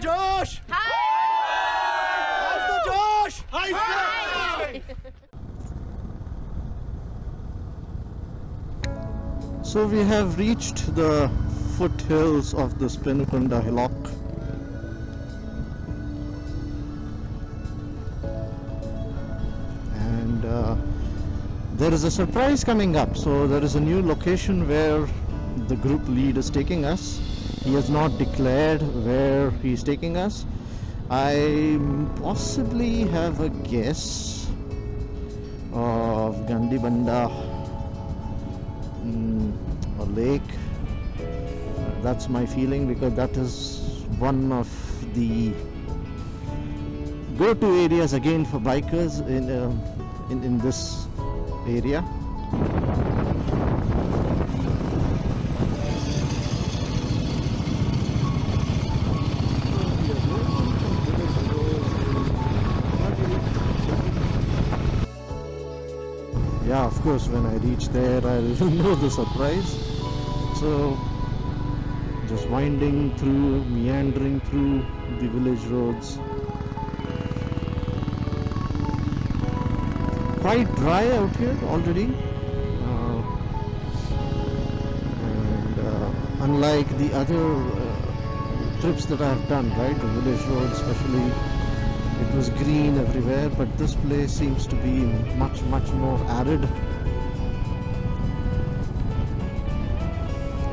Josh! How's the Josh? Hi, sir! So we have reached the foothills of this Penukonda hillock. And there is a surprise coming up. So there is a new location where the group lead is taking us. He has not declared where he is taking us. I possibly have a guess of Gandibanda or lake. That's my feeling, because that is one of the go-to areas again for bikers in this area. Yeah, of course, when I reach there, I'll know the surprise. So, just winding through, meandering through the village roads. Quite dry out here already. And unlike the other trips that I have done, right, the village roads especially, it was green everywhere, but this place seems to be much more arid.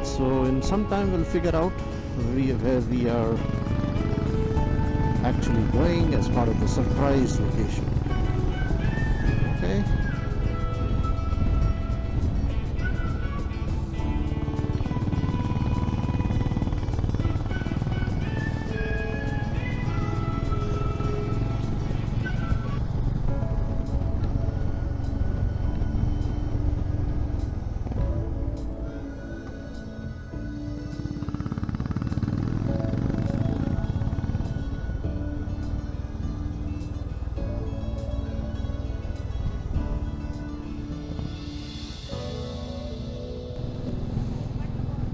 So in some time we'll figure out where we are actually going as part of the surprise location. Okay.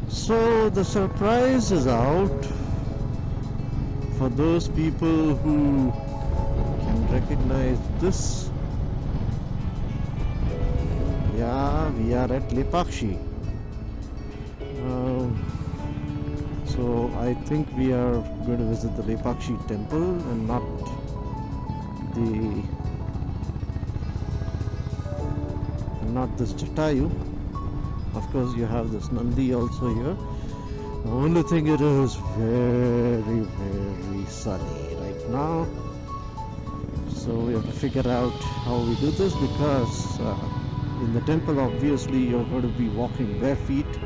So the surprise is out for those people who can recognize this. Yeah, we are at Lepakshi. So I think we are going to visit the Lepakshi temple and not this Jatayu. Of course, you have this Nandi also here. The only thing, it is very sunny right now. So we have to figure out how we do this, because in the temple obviously you're going to be walking bare feet,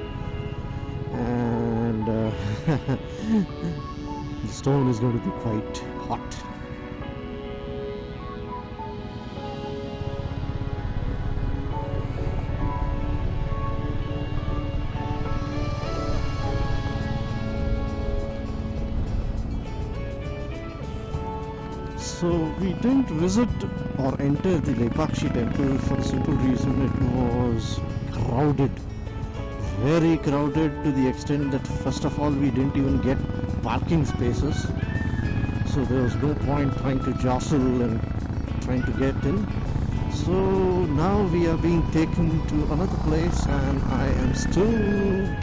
and the stone is going to be quite hot. So we didn't visit or enter the Lepakshi temple for the simple reason it was crowded, very crowded, to the extent that first of all we didn't even get parking spaces. So there was no point trying to jostle and trying to get in. So now we are being taken to another place, and I am still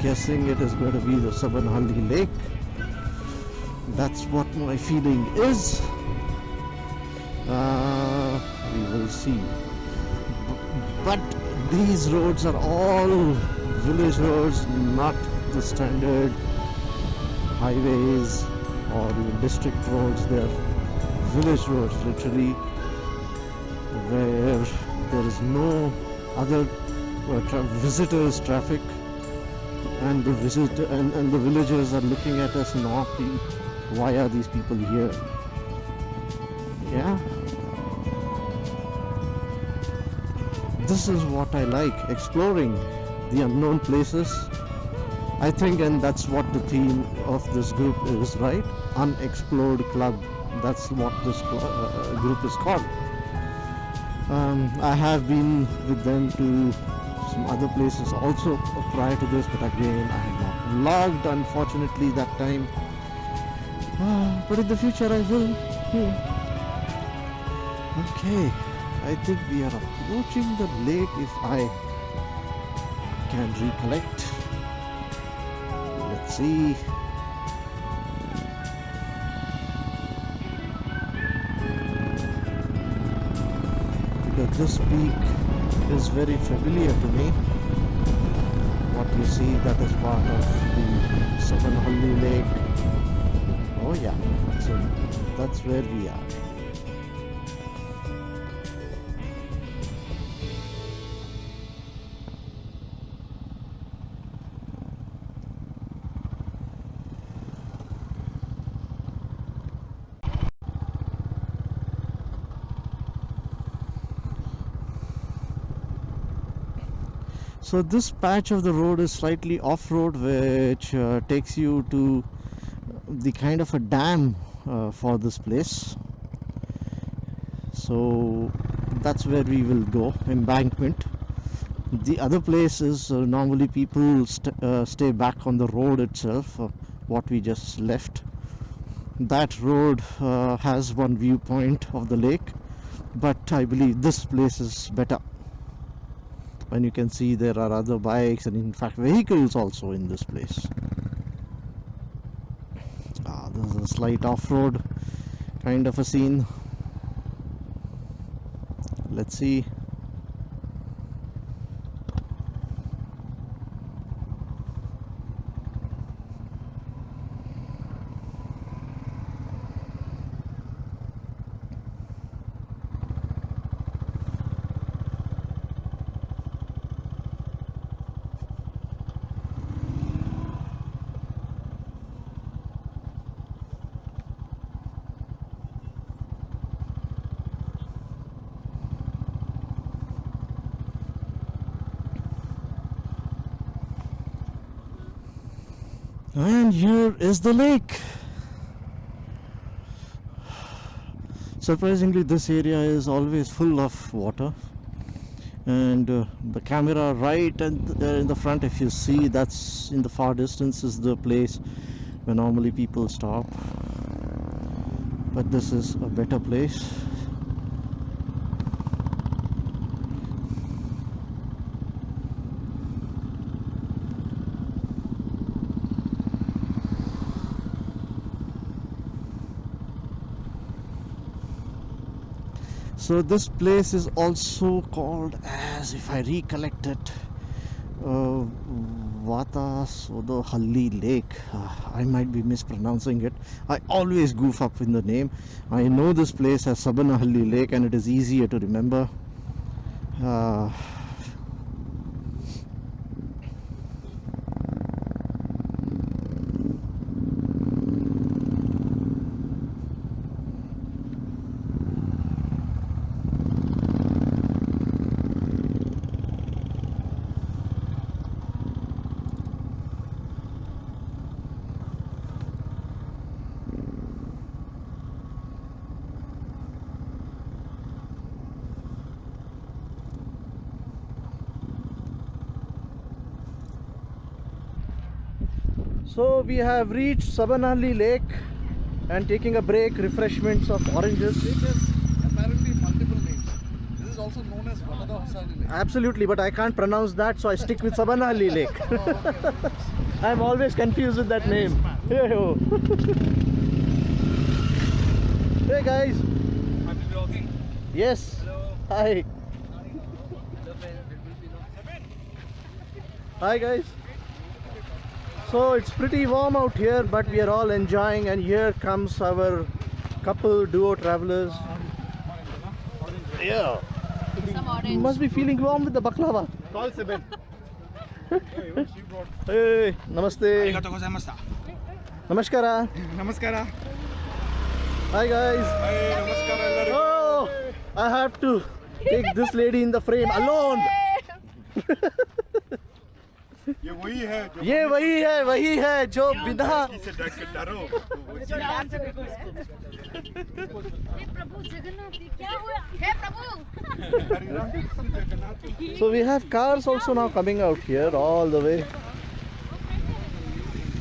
guessing it is going to be the Sabanahalli lake. That's what my feeling is. We will see. But these roads are all village roads, not the standard highways or even district roads. They are village roads, literally, where there is no other visitors traffic, and the villagers are looking at us naughty. Why are these people here? Yeah, this is what I like, exploring the unknown places, I think, and that's what the theme of this group is, right? Unexplored Club, that's what this group is called. I have been with them to some other places also prior to this, but again I have not vlogged, unfortunately, that time. But in the future I will. Okay, I think we are approaching the lake if I can recollect. Let's see. Because this peak is very familiar to me. What you see, that is part of the Sabanahalli lake. Oh yeah, so that's where we are. So this patch of the road is slightly off-road, which takes you to the kind of a dam for this place. So that's where we will go, embankment. The other place is normally people stay back on the road itself, what we just left. That road has one viewpoint of the lake, but I believe this place is better. And you can see there are other bikes and in fact vehicles also in this place. This is a slight off-road kind of a scene. Let's see. And here is the lake. Surprisingly, this area is always full of water. And the camera right and in the front, if you see, that's in the far distance is the place where normally people stop. But this is a better place. So this place is also called, as if I recollect it, Vatadahosahalli Lake. I might be mispronouncing it. I always goof up in the name. I know this place as Sabanahalli Lake and it is easier to remember. So we have reached Sabanahalli Lake and taking a break, refreshments of oranges. It has apparently multiple names. This is also known as Vatadahosahalli Lake. Absolutely, but I can't pronounce that, so I stick with Sabanahalli Lake. I'm always confused with that name. Hey, ho. Hey guys. Are you vlogging? Yes. Hello. Hi. Hi guys. So it's pretty warm out here, but we are all enjoying, and here comes our couple duo travelers. Yeah. You must be feeling warm with the baklava. Call CB. Hey, namaste. Namaskara. Namaskara. Hi guys. Hey, namaskara. Oh, I have to take this lady in the frame alone. ये वही है जो बिना से डरो। प्रभु जगन्नाथ क्या हुआ? हे प्रभु। So we have cars also now coming out here all the way.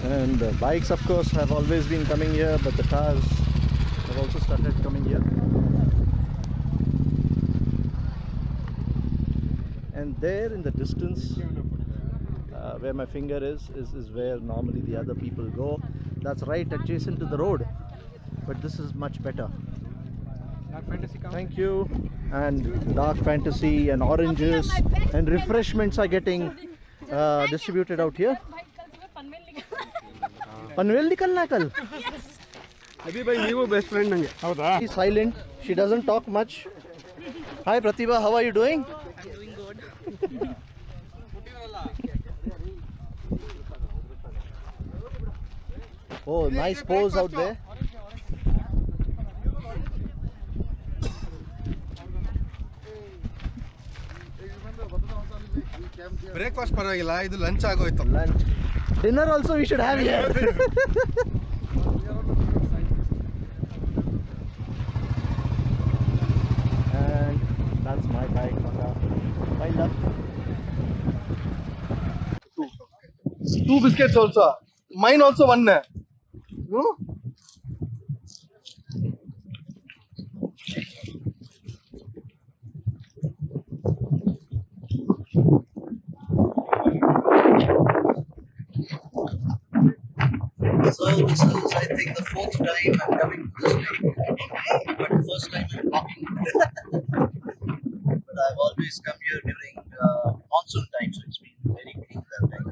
And the bikes, of course, have always been coming here, but the cars have also started coming here. And there in the distance, where my finger is where normally the other people go. That's right adjacent to the road, but this is much better. Thank you. And dark fantasy and oranges and refreshments are getting distributed out here. Panvel nikalna hai kal? Abhi bhai you best friend nange. Hauda? She's silent. She doesn't talk much. Hi Pratibha, how are you doing? I'm doing good. Oh, nice pose out there. Breakfast paragilla, idu lunch agoytu. Lunch. Dinner also we should have here. And that's my bike, Wind up. Two biscuits also. Mine also one. No? So this is, I think, the fourth time I'm coming to this lake, but the first time I'm walking. But I've always come here during monsoon time, so it's been very clean that time.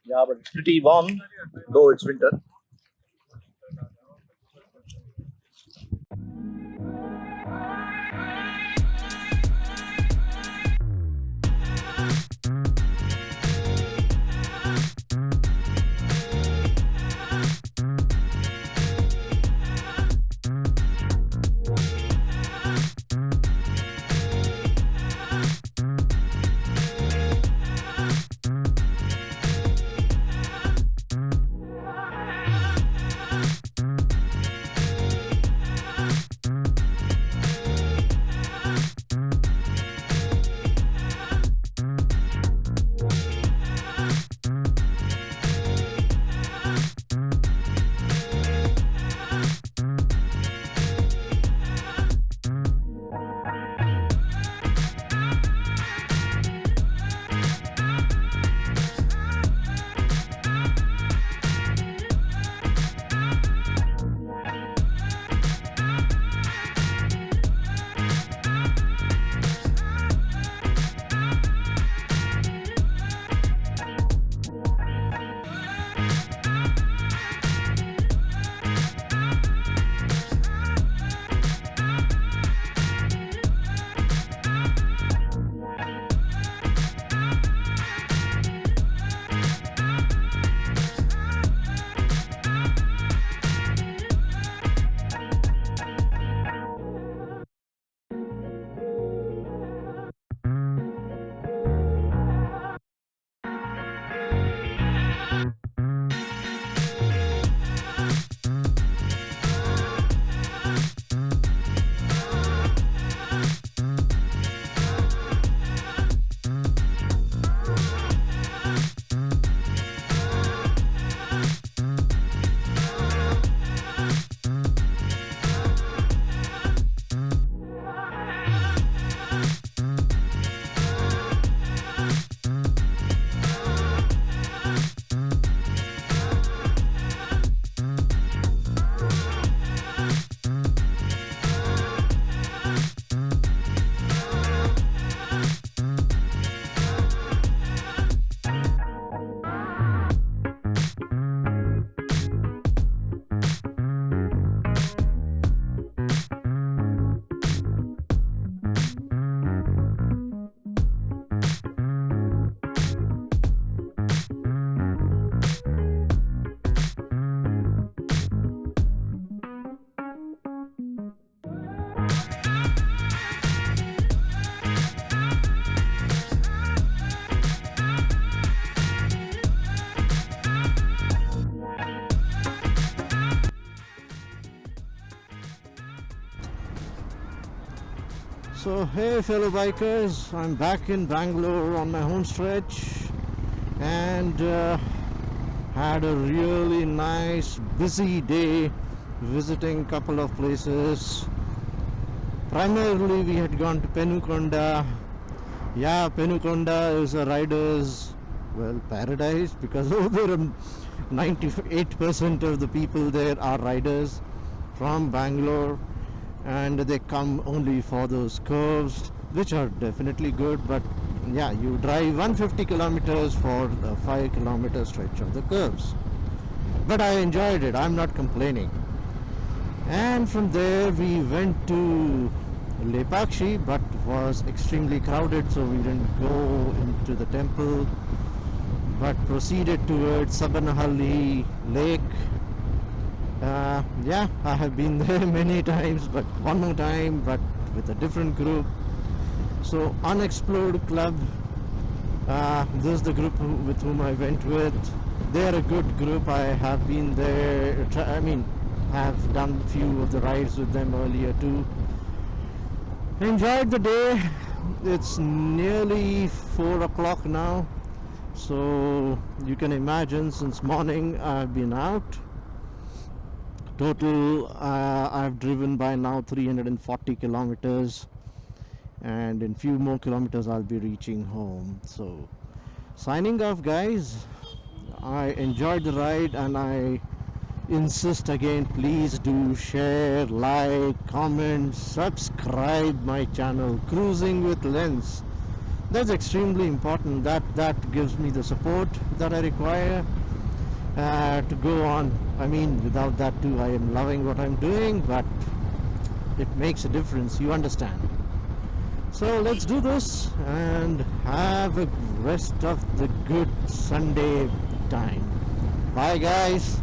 Yeah, but it's pretty warm, though it's winter. So hey fellow bikers, I'm back in Bangalore on my home stretch. and had a really nice busy day visiting couple of places. Primarily we had gone to Penukonda. Yeah, Penukonda is a rider's, well, paradise, because over 98% of the people there are riders from Bangalore, and they come only for those curves, which are definitely good. But yeah, you drive 150 kilometers for the 5 kilometer stretch of the curves. But I enjoyed it, I'm not complaining. And from there we went to Lepakshi, but it was extremely crowded, so we didn't go into the temple, but proceeded towards Sabanahalli lake. Yeah, I have been there many times, but one more time, but with a different group. So Unexplored Club, this is the group with whom I went with. They're a good group. I have been there, have done few of the rides with them earlier too. Enjoyed the day. It's nearly 4 o'clock now, so you can imagine since morning I've been out. Total I've driven by now 340 kilometers, and in few more kilometers I'll be reaching home. So signing off, guys. I enjoyed the ride, and I insist again, please do share, like, comment, subscribe my channel Cruising with Lens. That's extremely important. That gives me the support that I require to go on. Without that too, I am loving what I'm doing, but it makes a difference, you understand. So let's do this and have a rest of the good Sunday time. Bye, guys.